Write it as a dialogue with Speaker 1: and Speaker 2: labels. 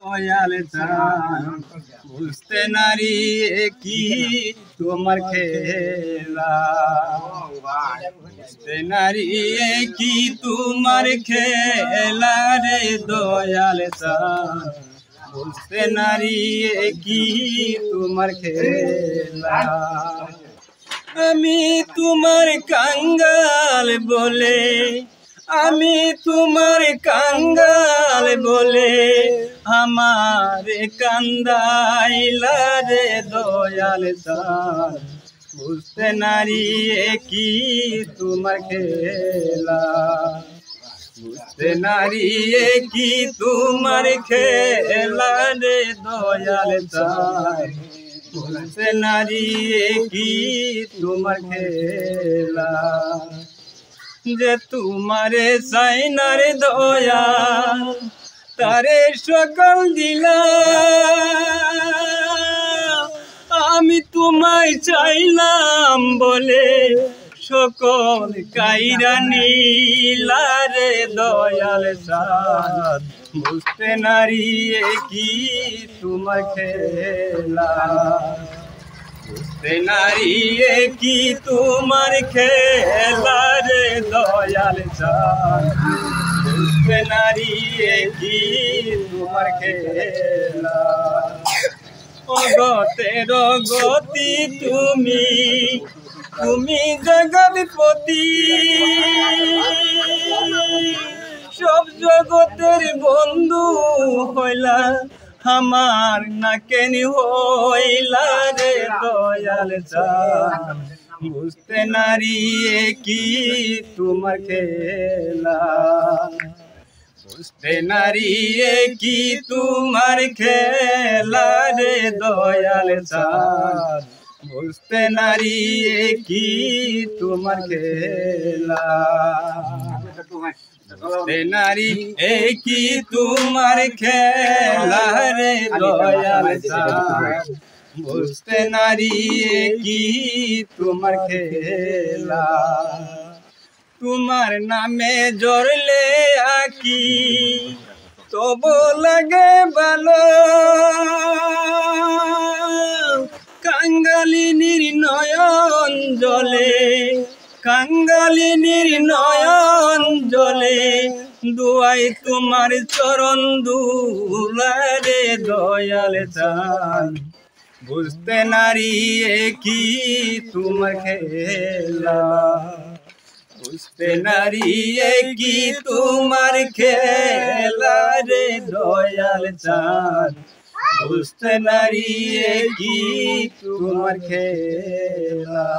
Speaker 1: দয়াল চান বুঝতে নারী কি তোমার খেলা, বুঝতে নারী কি তোমার খেলা রে দয়াল চান বুঝতে নারী কি তোমার খেলা। আমি তোমার কাঙ্গাল বলে, আমি তোমার কাঙ্গাল বলে আমার কান্দাইলা রে দয়াল চান বুঝতে নারী কি তোমার খেলা, বুঝতে নারী কি তোমার খেলা রে দয়াল চান বুঝতে নারী কি তোমার খেলা। যে তোমারে সাইনার দয়া তারে সকল দিলা, আমি তোমায় চাইলাম বলে সকল কাইরা নীলা রে দয়াল চান বুঝতে নারী কি তোমার খেলা, বুঝতে নারী কি তোমার খেলা রে দয়াল চান বুঝতে নারী কি তোমার খেলা। অগতের গতি তুমি, তুমি জগৎপতি, সব জগতের বন্ধু হইলা আমার না কেন হইলা রে দয়াল চান বুঝতে নারী কি তোমার খেলা, বুঝতে নারী কি তোমার খেলা রে দয়াল চান বুঝতে নারী কি তোমার খেলা, বুঝতে নারী কি তোমার খেলা রে দয়াল চান বুঝতে নারী কি তোমার খেলা। তোমার নামে জড়লে আকি তবু লাগে ভালো, কাঙ্গালিনীর নয়ন জলে, কাঙ্গালিনীর নয়ন জলে দুয়াই তোমার চরণ দুলা রে দয়াল চান বুঝতে নারী কি তোমার খেলা, বুঝতে নারী কি তোমার খেলা রে দয়াল চান বুঝতে নারী কি তোমার খেলা।